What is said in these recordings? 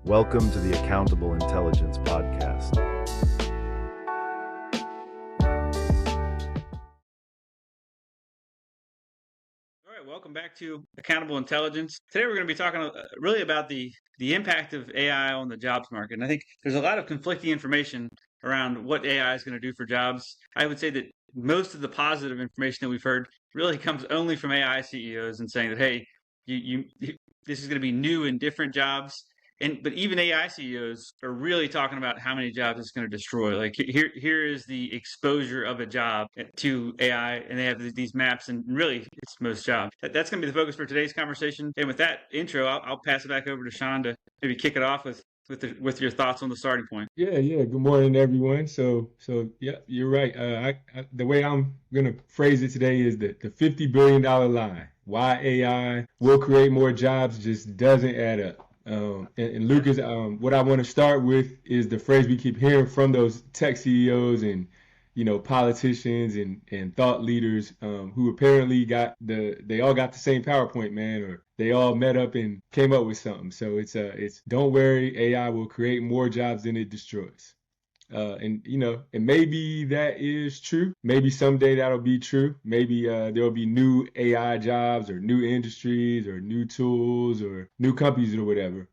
Welcome to the Accountable Intelligence Podcast. All right, welcome back to Accountable Intelligence. Today we're going to be talking really about the impact of AI on the jobs market. And I think there's a lot of conflicting information around what AI is going to do for jobs. I would say that most of the positive information that we've heard really comes only from AI CEOs and saying that, hey, this is going to be new and different jobs. But even AI CEOs are really talking about how many jobs it's going to destroy. Like here is the exposure of a job to AI, and they have these maps, and really it's most jobs. That's going to be the focus for today's conversation. And with that intro, I'll pass it back over to Sean to maybe kick it off with your thoughts on the starting point. Yeah. Good morning, everyone. Yeah, you're right. The way I'm gonna phrase it today is the $50 billion line. Why AI will create more jobs just doesn't add up. And Lucas, what I want to start with is the phrase we keep hearing from those tech CEOs and politicians and thought leaders who apparently they all got the same PowerPoint, man, or they all met up and came up with something. So it's don't worry, AI will create more jobs than it destroys. And maybe that is true. Maybe someday that'll be true. Maybe there'll be new AI jobs or new industries or new tools or new companies or whatever.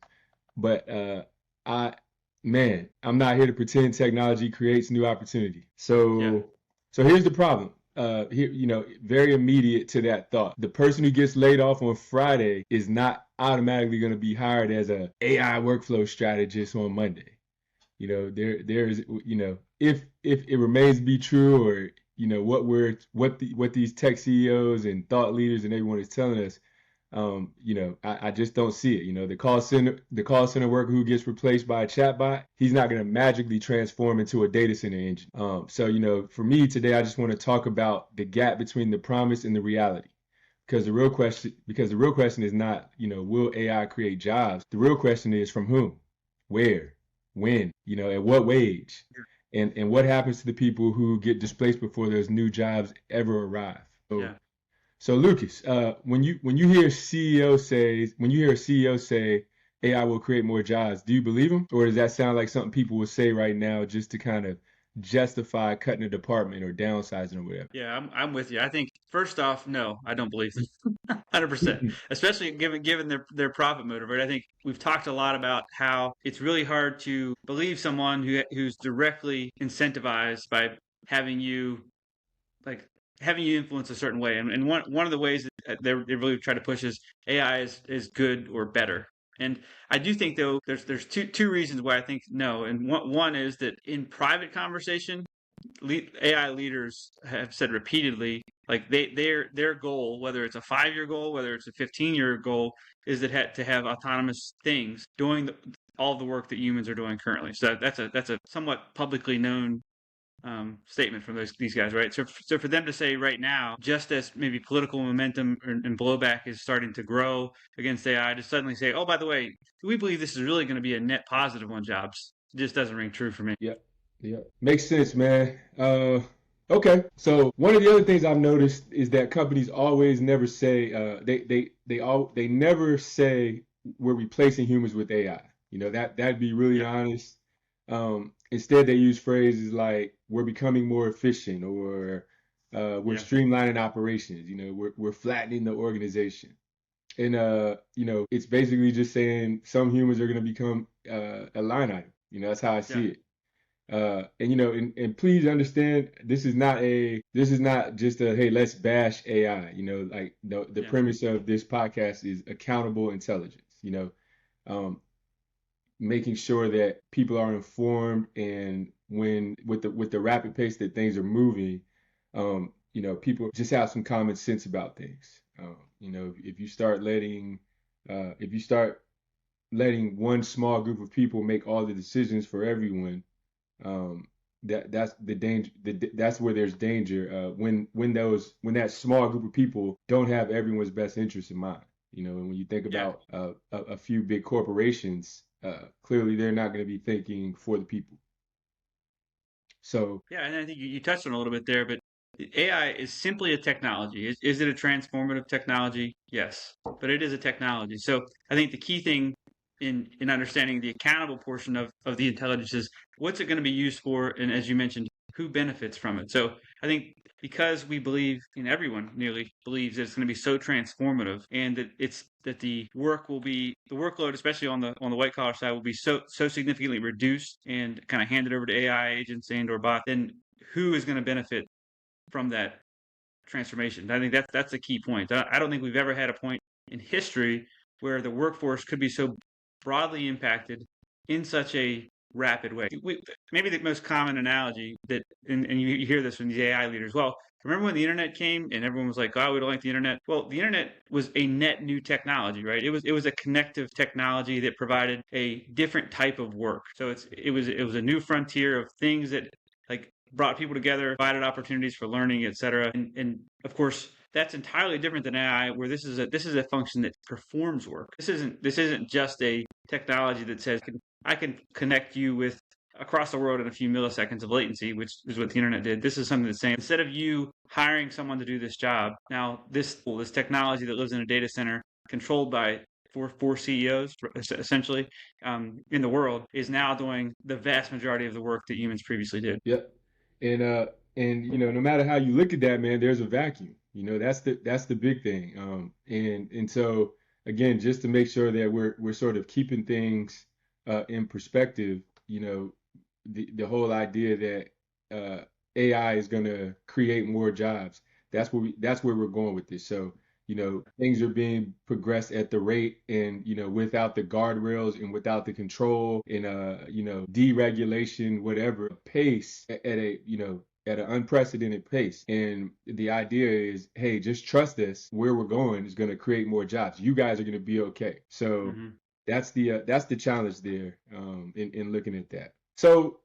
But I'm not here to pretend technology creates new opportunity. So here's the problem. Very immediate to that thought. The person who gets laid off on Friday is not automatically going to be hired as a AI workflow strategist on Monday. There's if it remains to be true, or what these tech CEOs and thought leaders and everyone is telling us, I just don't see it. The call center worker who gets replaced by a chatbot, he's not going to magically transform into a data center engine. For me today, I just want to talk about the gap between the promise and the reality. Because the real question is not, will AI create jobs? The real question is from whom, where, when, at what wage, and what happens to the people who get displaced before those new jobs ever arrive. So Lucas, when you hear a CEO say AI will create more jobs, do you believe him, or does that sound like something people will say right now just to kind of justify cutting a department or downsizing or whatever? Yeah, I'm with you. I think first off, no, I don't believe them. 100%. Especially given their profit motive, right? I think we've talked a lot about how it's really hard to believe someone who's directly incentivized by having you influence a certain way. And one of the ways that they really try to push is AI is good or better. And I do think, though, there's two reasons why I think no. And one is that in private conversation, AI leaders have said repeatedly, like their goal, whether it's a 5-year goal, whether it's a 15-year goal, is to have autonomous things doing all the work that humans are doing currently. So that's a somewhat publicly known statement from these guys, right? So for them to say right now, just as maybe political momentum and blowback is starting to grow against AI, to suddenly say, oh, by the way, we believe this is really going to be a net positive on jobs, it just doesn't ring true for me. Yeah. Makes sense, man. Okay. So one of the other things I've noticed is that companies always never say they never say we're replacing humans with AI. That'd be really honest. Instead, they use phrases like we're becoming more efficient, or we're streamlining operations. We're flattening the organization. And it's basically just saying some humans are going to become a line item. That's how I see it. And please understand, this is not just a, hey, let's bash AI. Like the premise of this podcast is accountable intelligence. Making sure that people are informed, and with the rapid pace that things are moving, people just have some common sense about things. If you start letting one small group of people make all the decisions for everyone, that's the danger. That's where there's danger. When that small group of people don't have everyone's best interest in mind. And when you think about a few big corporations, clearly they're not going to be thinking for the people. So and I think you touched on it a little bit there, but AI is simply a technology. Is it a transformative technology? Yes, but it is a technology. So I think the key thing in understanding the accountable portion of the intelligence is what's it going to be used for, and as you mentioned, who benefits from it. So I think because we believe, and everyone nearly believes, that it's going to be so transformative, and that the workload, especially on the white collar side, will be so significantly reduced and kind of handed over to AI agents and or bots, then who is going to benefit from that transformation? I think that's a key point. I don't think we've ever had a point in history where the workforce could be so broadly impacted in such a rapid way. Maybe the most common analogy that, and you hear this from these AI leaders. Well, remember when the internet came and everyone was like, "Oh, we don't like the internet." Well, the internet was a net new technology, right? It was a connective technology that provided a different type of work. So it was a new frontier of things that like brought people together, provided opportunities for learning, et cetera. And of course, that's entirely different than AI, where this is a function that performs work. This isn't just a technology that says I can connect you with across the world in a few milliseconds of latency, which is what the internet did. This is something that's saying instead of you hiring someone to do this job, now this technology that lives in a data center controlled by four CEOs essentially in the world is now doing the vast majority of the work that humans previously did. Yep. And no matter how you look at that, man, there's a vacuum. That's the big thing. And so again, just to make sure that we're sort of keeping things in perspective, the whole idea that AI is going to create more jobs. That's where we're going with this. So things are being progressed at the rate, and without the guardrails and without the control and deregulation, whatever pace at an unprecedented pace. And the idea is, hey, just trust us. Where we're going is going to create more jobs. You guys are going to be okay. So that's the challenge there in looking at that. So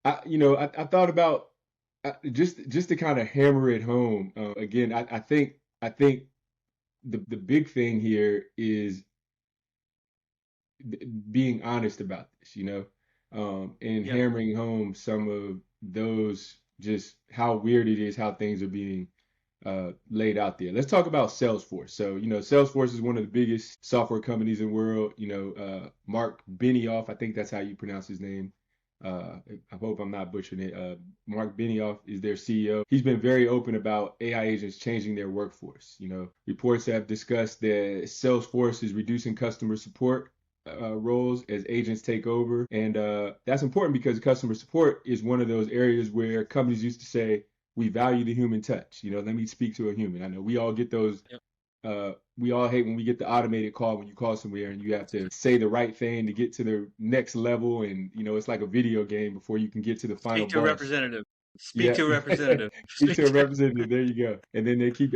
I thought about just to kind of hammer it home again. I think the big thing here is being honest about this, and hammering home some of those, just how weird it is how things are being laid out there. Let's talk about Salesforce. So, Salesforce is one of the biggest software companies in the world. Mark Benioff, I think that's how you pronounce his name. I hope I'm not butchering it. Mark Benioff is their CEO. He's been very open about AI agents changing their workforce. Reports have discussed that Salesforce is reducing customer support roles as agents take over. And that's important because customer support is one of those areas where companies used to say, we value the human touch. Let me speak to a human. I know we all get those. Yep. We all hate when we get the automated call when you call somewhere and you have to say the right thing to get to the next level. And, it's like a video game before you can get to the final boss. Speak to a representative. Speak to a representative. Speak to a representative. There you go. And then they keep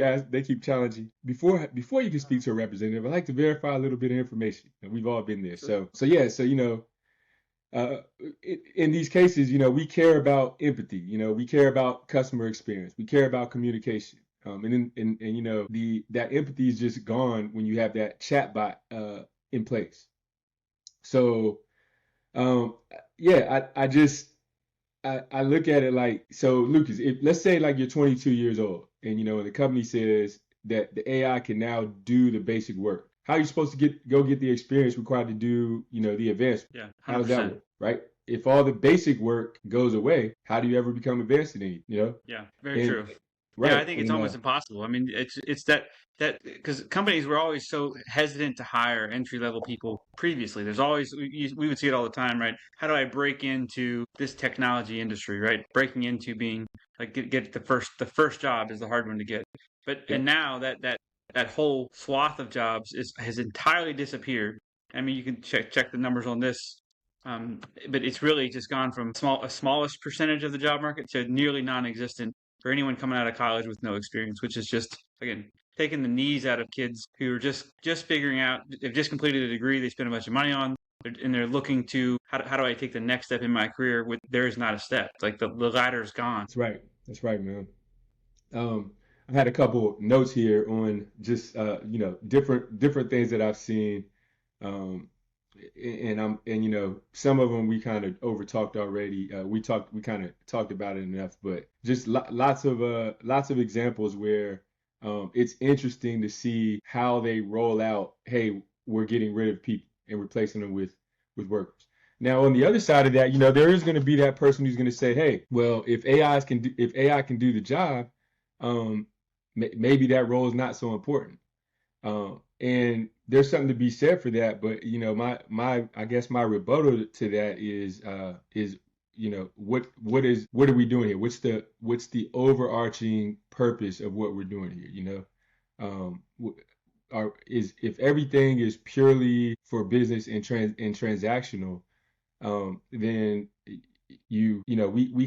challenging. Before you can speak to a representative, I like to verify a little bit of information. And we've all been there. So in these cases, we care about empathy. We care about customer experience. We care about communication. That empathy is just gone when you have that chatbot in place. So, I look at it like, so Lucas, let's say like you're 22 years old and, the company says that the AI can now do the basic work. How are you supposed to go get the experience required to do, the advancement? Yeah, 100%. How does that work, right? If all the basic work goes away, how do you ever become advanced in it, Yeah, very true. Right. Yeah, I think it's almost impossible. I mean, it's that because companies were always so hesitant to hire entry-level people previously. There's always, we would see it all the time, right? How do I break into this technology industry, right? Breaking into being like get the first job is the hard one to get. But and now that whole swath of jobs has entirely disappeared. I mean, you can check the numbers on this. But it's really just gone from a smallest percentage of the job market to nearly non-existent for anyone coming out of college with no experience, which is just, again, taking the knees out of kids who are just figuring out, they've just completed a degree they spent a bunch of money on, and they're looking to, how do I take the next step in my career there is not a step. Like the ladder's gone. That's right, man. I've had a couple notes here on just, different things that I've seen. And some of them we kind of over talked already. We kind of talked about it enough, but just lots of examples where it's interesting to see how they roll out. Hey, we're getting rid of people, and replacing them with workers. Now, on the other side of that, there is going to be that person who's going to say, "Hey, well, if AI can do the job, maybe that role is not so important." And there's something to be said for that. But I guess my rebuttal to that is what are we doing here? What's the overarching purpose of what we're doing here? If everything is purely for business and transactional, then we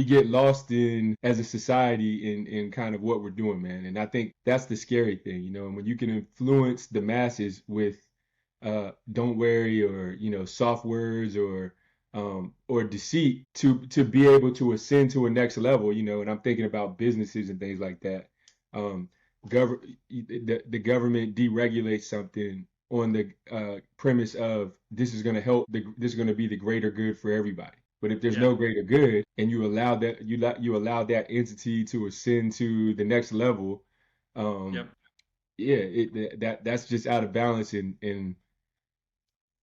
get lost in, as a society, in kind of what we're doing, man. And I think that's the scary thing, and when you can influence the masses with don't worry, or soft words, or deceit, to be able to ascend to a next level, and I'm thinking about businesses and things like that. The government deregulates something on the premise of this is going to help, this is going to be the greater good for everybody. But if there's no greater good, and you allow that entity to ascend to the next level, that's just out of balance and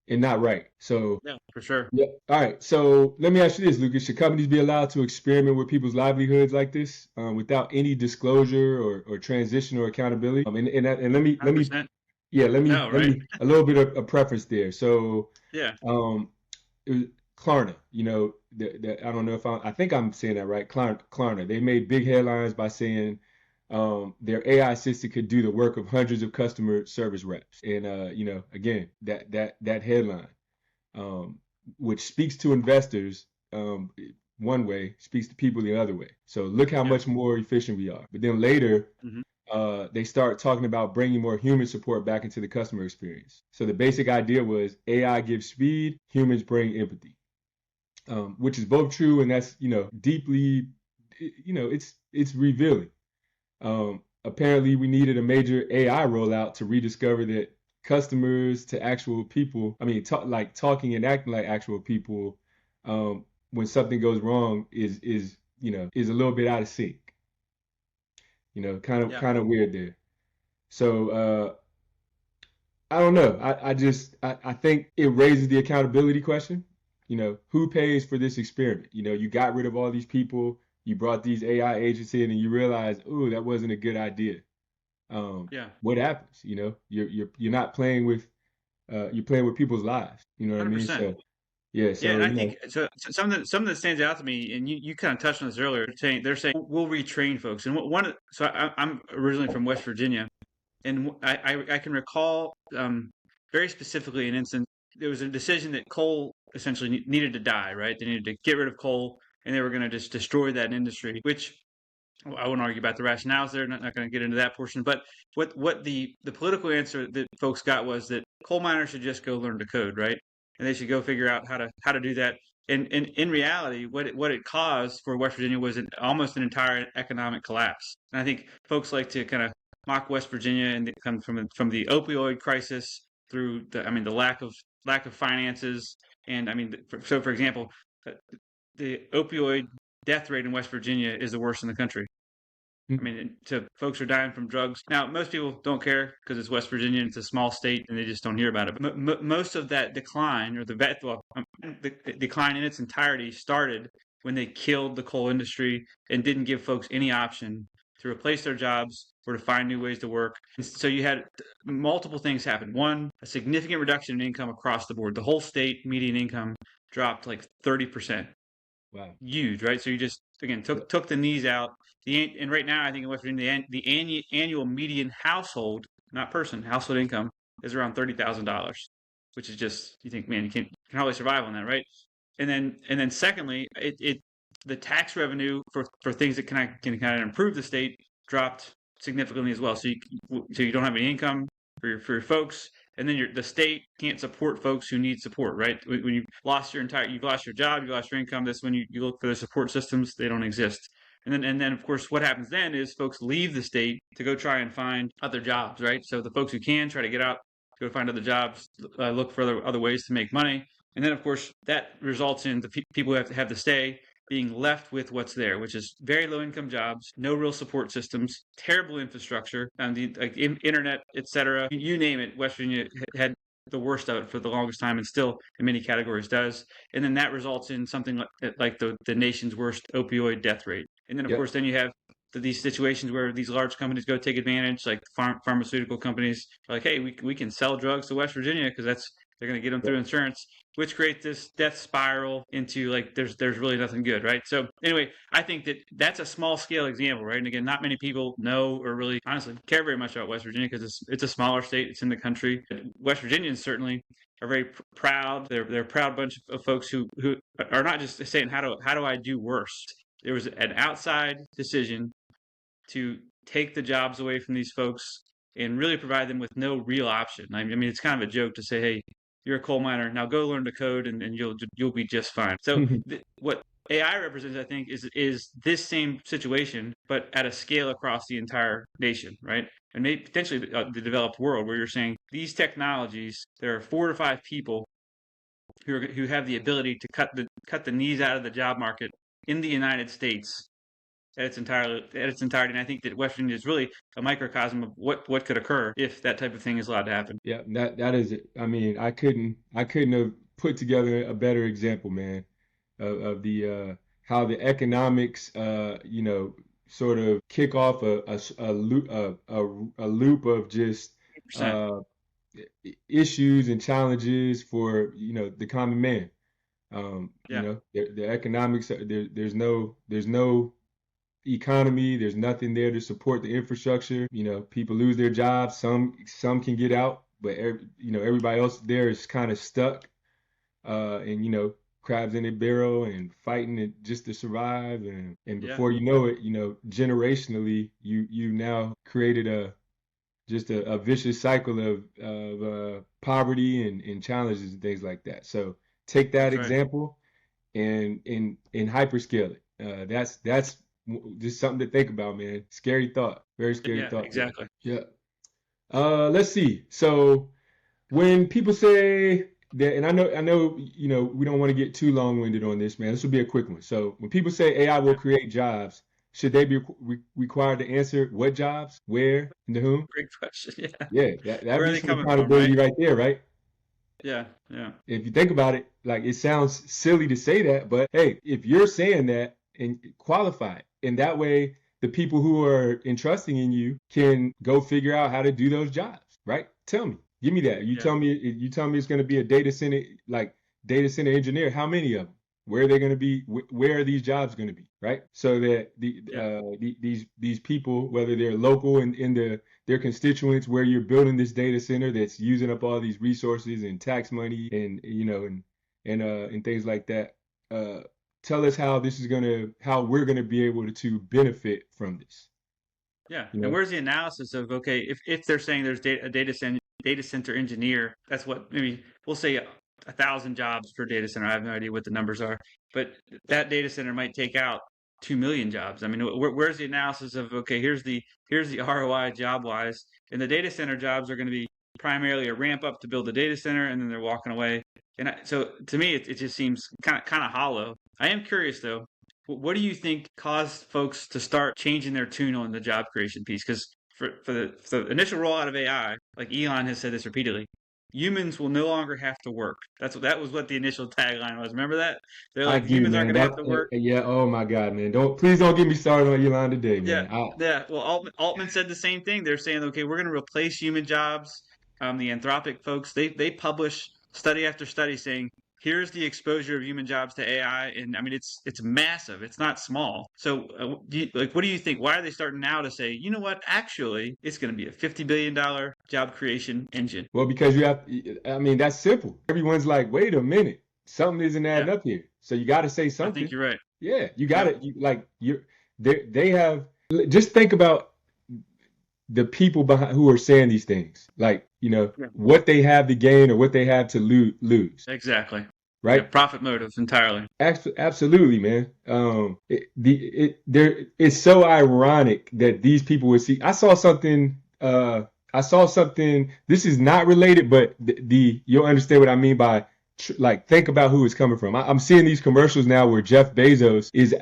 not right. So yeah, for sure. Yeah. All right. So let me ask you this, Lucas: should companies be allowed to experiment with people's livelihoods like this, without any disclosure or transition or accountability? And let me 100%. a little bit of a preference there. So Yeah. It was Klarna. I don't know if I think I'm saying that right. Klarna. They made big headlines by saying their AI assistant could do the work of hundreds of customer service reps. And again, that headline, which speaks to investors one way, speaks to people the other way. So look how much more efficient we are. But then later, they start talking about bringing more human support back into the customer experience. So the basic idea was AI gives speed, humans bring empathy, which is both true, and that's deeply, it's revealing. Apparently, we needed a major AI rollout to rediscover that customers to actual people, talking and acting like actual people, when something goes wrong is a little bit out of sync. Kind of weird there. So I don't know. I think it raises the accountability question. Who pays for this experiment? You got rid of all these people, you brought these AI agents in, and you realize, oh, that wasn't a good idea. What happens? You're not playing with you're playing with people's lives. You know what 100%. I mean? So yeah, and I think so. Something that stands out to me, and you kind of touched on this earlier. They're saying we'll retrain folks, and I'm originally from West Virginia, and I can recall very specifically an instance. There was a decision that coal essentially needed to die. Right, they needed to get rid of coal, and they were going to just destroy that industry. Which I won't argue about the rationales there. Not going to get into that portion. But what the political answer that folks got was that coal miners should just go learn to code, right? And they should go figure out how to do that. And in reality, what it caused for West Virginia was almost an entire economic collapse. And I think folks like to kind of mock West Virginia, and it comes from the opioid crisis through the lack of finances. And for example, the opioid death rate in West Virginia is the worst in the country. So folks are dying from drugs. Now, most people don't care because it's West Virginia and it's a small state and they just don't hear about it. But most of that decline, or the decline in its entirety, started when they killed the coal industry and didn't give folks any option to replace their jobs or to find new ways to work. And so you had multiple things happen. One, a significant reduction in income across the board. The whole state median income dropped like 30%. Wow. Huge, right? So you just, again, took the knees out. And right now, I think in West Virginia, the annual median household, not person, household income is around $30,000, which is just, you think, man, you can hardly survive on that, right? And then secondly, the tax revenue for things that can kind of improve the state dropped significantly as well. So you don't have any income for your folks. And then the state can't support folks who need support, right? When you've lost your job, you've lost your income. That's when you look for the support systems. They don't exist. And then of course, what happens then is folks leave the state to go try and find other jobs, right? So the folks who can try to get out, go find other jobs, look for other ways to make money. And then of course, that results in the people who have to stay being left with what's there, which is very low income jobs, no real support systems, terrible infrastructure, internet, etc. You name it. West Virginia had the worst of it for the longest time, and still in many categories does. And then that results in something like the nation's worst opioid death rate. And then, of course, then you have these situations where these large companies go take advantage, like pharmaceutical companies are like, hey, we can sell drugs to West Virginia because they're going to get them through insurance, which creates this death spiral into like there's really nothing good, right? So anyway, I think that's a small scale example, right? And again, not many people know or really honestly care very much about West Virginia because it's a smaller state, it's in the country. West Virginians certainly are very proud. They're a proud bunch of folks who are not just saying how do I do worse. There was an outside decision to take the jobs away from these folks and really provide them with no real option. I mean, it's kind of a joke to say, hey, you're a coal miner, now go learn to code and you'll be just fine. So what AI represents, I think, is this same situation, but at a scale across the entire nation, right? And maybe potentially the developed world, where you're saying these technologies, there are 4 to 5 people who have the ability to cut the knees out of the job market in the United States at its entirety. And I think that West Virginia is really a microcosm of what could occur if that type of thing is allowed to happen. Yeah, that is it. I mean, I couldn't have put together a better example, man, of the how the economics sort of kick off a loop of just issues and challenges for the common man. The economics, there's no economy, there's nothing there to support the infrastructure. People lose their jobs, some can get out, but everybody else there is kind of stuck, and crabs in a barrel and fighting it just to survive, and before you know it, generationally you now created a vicious cycle of poverty and challenges and things like that. So take that example and hyperscale it. That's just something to think about, man. Scary thought. Very scary thought. Exactly. Yeah. Let's see. So when people say that, and I know, we don't want to get too long-winded on this, man. This will be a quick one. So when people say AI will create jobs, should they be required to answer what jobs, where, and to whom? Great question. Yeah. Yeah. That be some accountability right there, right? Yeah. If you think about it, like, it sounds silly to say that, but hey, if you're saying that, and qualify it, and that way the people who are entrusting in you can go figure out how to do those jobs, right? Tell me, give me that. You tell me it's going to be a data center engineer. How many of them? Where are they going to be? Where are these jobs going to be? Right? So that these people, whether they're local and in their constituents where you're building this data center that's using up all these resources and tax money and and things like that. Tell us how we're gonna be able to benefit from this. Yeah. And where's the analysis of, okay, if they're saying there's a data center engineer, that's what, maybe we'll say 1,000 jobs per data center. I have no idea what the numbers are, but that data center might take out 2 million jobs. I mean, where's the analysis of, okay, here's the ROI job wise, and the data center jobs are going to be primarily a ramp up to build the data center, and then they're walking away. And so to me, it just seems kind of hollow. I am curious though, what do you think caused folks to start changing their tune on the job creation piece? Because for the initial rollout of AI, like Elon has said this repeatedly, humans will no longer have to work. That was what the initial tagline was. Remember that? They're like, humans aren't going to have to work. Yeah. Oh my God, man! Please don't get me started on Elon today, man. Yeah. Well, Altman said the same thing. They're saying, okay, we're going to replace human jobs. The Anthropic folks, they publish study after study saying, here's the exposure of human jobs to AI, and I mean it's massive. It's not small. So, what do you think? Why are they starting now to say, you know what? Actually, it's going to be a $50 billion job creation engine? Well, because that's simple. Everyone's like, wait a minute, something isn't adding up here. So you got to say something. I think you're right. Yeah, you got it. They have. Just think about the people behind who are saying these things, what they have to gain or what they have to lose. Exactly. Right. Yeah, profit motives entirely. Absolutely, man. It's so ironic that these people would see. I saw something. This is not related, but you'll understand what I mean by think about who it's coming from. I'm seeing these commercials now where Jeff Bezos is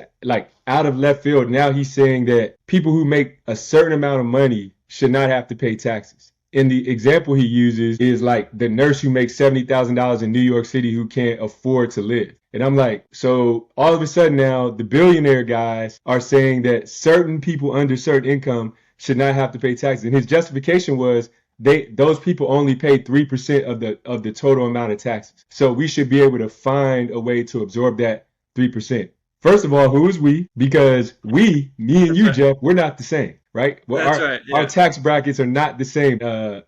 out of left field. Now he's saying that people who make a certain amount of money should not have to pay taxes. And the example he uses is like the nurse who makes $70,000 in New York City who can't afford to live. And I'm like, so all of a sudden now the billionaire guys are saying that certain people under certain income should not have to pay taxes. And his justification was those people only pay 3% of the total amount of taxes. So we should be able to find a way to absorb that 3%. First of all, who is we? Because me and you, Jeff, we're not the same, right? Well, That's right. Yeah. Our tax brackets are not the same. And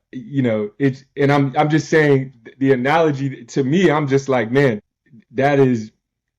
I'm just saying the analogy to me, I'm just like, man, that is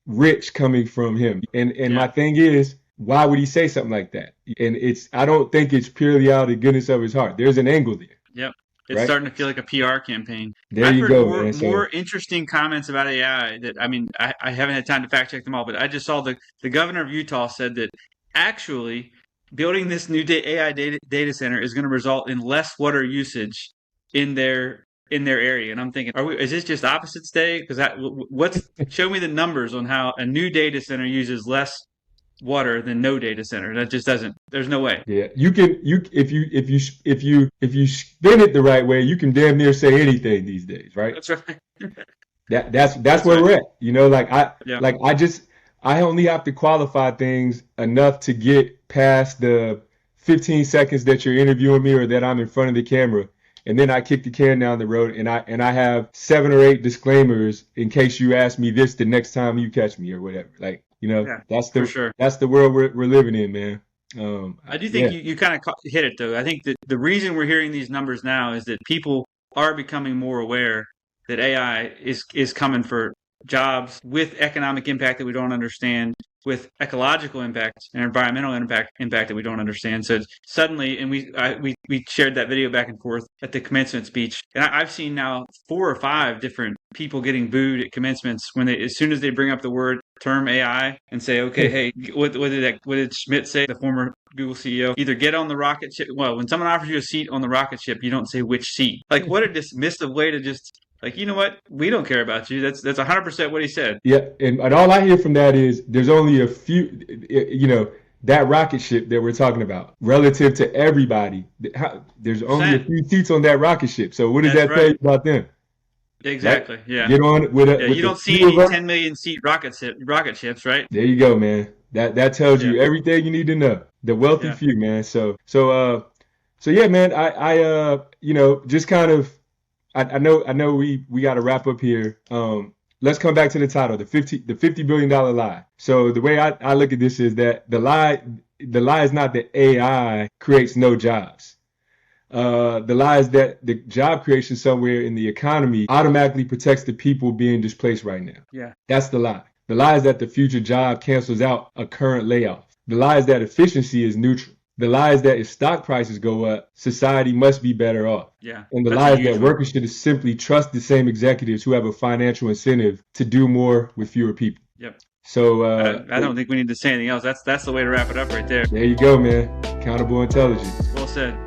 rich coming from him. And my thing is, why would he say something like that? And I don't think it's purely out of the goodness of his heart. There's an angle there. Yep. It's starting to feel like a PR campaign. There you go, man. More interesting comments about AI that, I mean, I haven't had time to fact check them all, but I just saw the governor of Utah said that actually building this new AI data center is going to result in less water usage in their area. And I'm thinking, is this just opposites day? Because show me the numbers on how a new data center uses less water than no data center. That just doesn't. There's no way. Yeah, if you spin it the right way, you can damn near say anything these days, right? That's right. That's where we're at. You know, I only have to qualify things enough to get past the 15 seconds that you're interviewing me or that I'm in front of the camera. And then I kick the can down the road and I have 7 or 8 disclaimers in case you ask me this the next time you catch me or whatever. Like, you know, that's the world we're living in, man. I do think you kind of hit it, though. I think that the reason we're hearing these numbers now is that people are becoming more aware that AI is coming for jobs with economic impact that we don't understand, with ecological impact and environmental impact that we don't understand. So suddenly, and we shared that video back and forth at the commencement speech, and I've seen now 4 or 5 different people getting booed at commencements when as soon as they bring up the term AI and say, okay, hey, what did Schmidt say, the former Google CEO? Either get on the rocket ship. Well, when someone offers you a seat on the rocket ship, you don't say which seat. Like, what a dismissive way to just. Like, you know what? We don't care about you. That's 100% what he said. Yeah, and all I hear from that is there's only a few, that rocket ship that we're talking about relative to everybody. There's only a few seats on that rocket ship. So what does that tell you about them? Exactly. Right? Yeah. Get on with it. You don't see any 10 million seat rocket ships, right? There you go, man. That tells you everything you need to know. The wealthy few, man. So yeah, man. I just kind of. I know we got to wrap up here. Let's come back to the title, the $50 billion lie. So the way I look at this is that the lie is not that AI creates no jobs. The lie is that the job creation somewhere in the economy automatically protects the people being displaced right now. Yeah. That's the lie. The lie is that the future job cancels out a current layoff. The lie is that efficiency is neutral. The lie is that if stock prices go up, society must be better off. Yeah. And the lie is that workers should simply trust the same executives who have a financial incentive to do more with fewer people. Yep. So I don't think we need to say anything else. That's the way to wrap it up right there. There you go, man. Accountable intelligence. Well said.